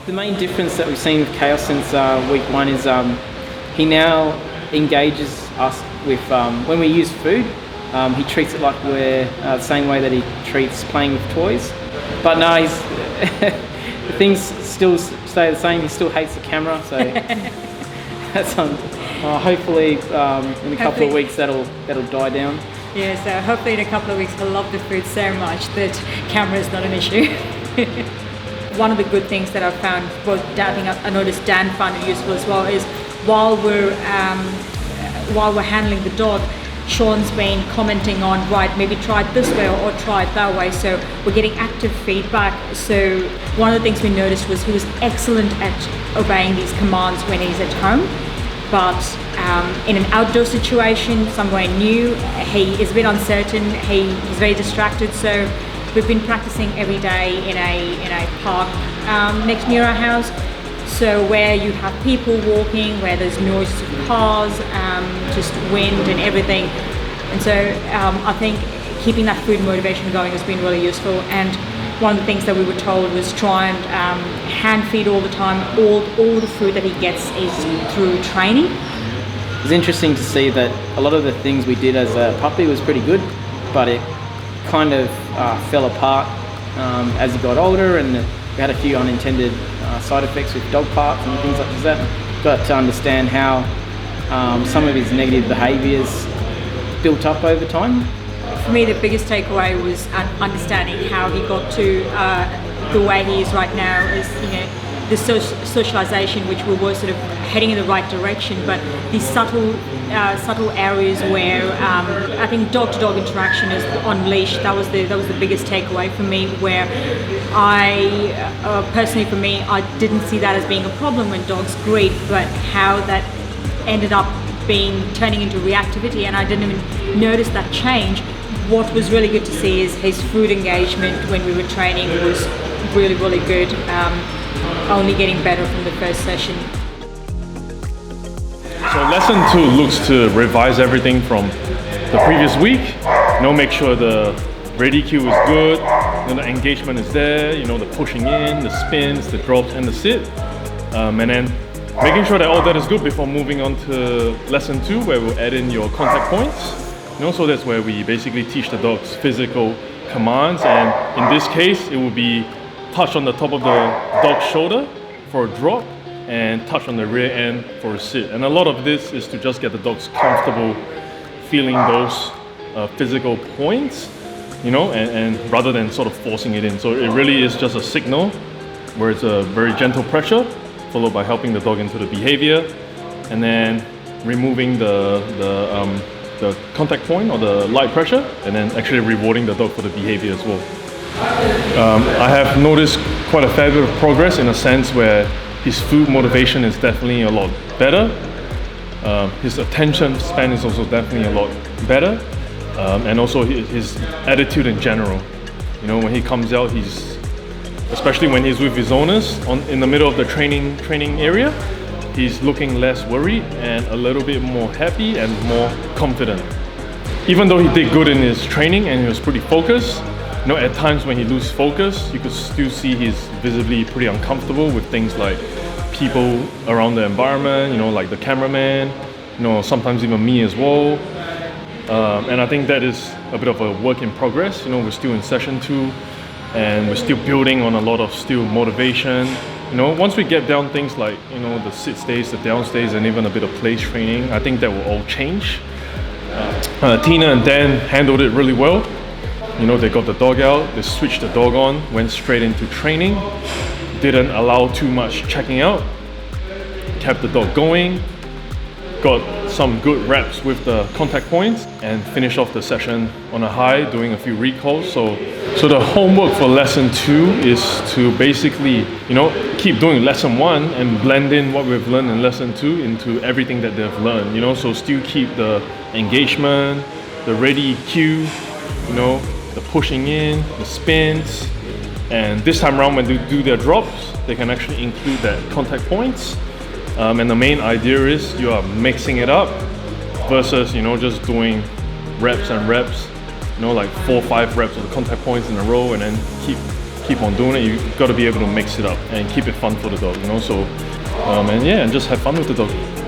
The main difference that we've seen with Chaos since week 1 is he now engages us with, when we use food, he treats it like we're the same way that he treats playing with toys. But no, things still stay the same. He still hates the camera, so that's hopefully in a couple of weeks that'll die down. Yeah, so hopefully in a couple of weeks he'll love the food so much that camera is not an issue. One of the good things that I've found, I noticed Dan found it useful as well, is while we're handling the dog, Sean's been commenting on, right, maybe try it this way or try it that way. So we're getting active feedback. So one of the things we noticed was he was excellent at obeying these commands when he's at home. But in an outdoor situation, somewhere new, he is a bit uncertain, he's very distracted. So we've been practicing every day in a park near our house. So where you have people walking, where there's noises of cars, just wind and everything. And so I think keeping that food motivation going has been really useful. And one of the things that we were told was try and hand feed all the time. All the food that he gets is through training. It's interesting to see that a lot of the things we did as a puppy was pretty good, but it kind of fell apart as he got older, and we had a few unintended side effects with dog parks and things like that. Got to understand how some of his negative behaviours built up over time. For me, the biggest takeaway was understanding how he got to the way he is right now. Is the socialization, which we were sort of heading in the right direction, but these subtle areas where I think dog-to-dog interaction is unleashed. That was the biggest takeaway for me. Where I personally, for me, I didn't see that as being a problem when dogs greet, but how that ended up turning into reactivity, and I didn't even notice that change. What was really good to see is his food engagement when we were training was really, really good. Only getting better from the first session. So lesson 2 looks to revise everything from the previous week. Make sure the ready cue is good, the engagement is there, the pushing in, the spins, the drops, and the sit. And then making sure that all that is good before moving on to lesson 2, where we'll add in your contact points. So that's where we basically teach the dogs physical commands, and in this case it will be touch on the top of the dog's shoulder for a drop and touch on the rear end for a sit. And a lot of this is to just get the dogs comfortable feeling those physical points, and rather than sort of forcing it in. So it really is just a signal where it's a very gentle pressure followed by helping the dog into the behavior, and then removing the contact point or the light pressure, and then actually rewarding the dog for the behavior as well. I have noticed quite a fair bit of progress in a sense where his food motivation is definitely a lot better. His attention span is also definitely a lot better, and also his attitude in general. When he comes out, especially when he's with his owners in the middle of the training area, he's looking less worried and a little bit more happy and more confident. Even though he did good in his training and he was pretty focused, at times when he loses focus, you could still see he's visibly pretty uncomfortable with things like people around the environment, like the cameraman, sometimes even me as well. And I think that is a bit of a work in progress. We're still in session 2 and we're still building on a lot of still motivation. Once we get down things like, the sit stays, the down stays, and even a bit of place training, I think that will all change. Tina and Dan handled it really well. They got the dog out, they switched the dog on, went straight into training, didn't allow too much checking out, kept the dog going, got some good reps with the contact points, and finished off the session on a high, doing a few recalls. So the homework for lesson 2 is to basically, keep doing lesson 1 and blend in what we've learned in lesson 2 into everything that they've learned. So still keep the engagement, the ready cue, the pushing in, the spins, and this time around when they do their drops, they can actually include that contact points. And the main idea is you are mixing it up versus just doing reps and reps, like 4 or 5 reps of the contact points in a row, and then keep keep on doing it. You got to be able to mix it up and keep it fun for the dog, you know. So, and yeah, and just have fun with the dog.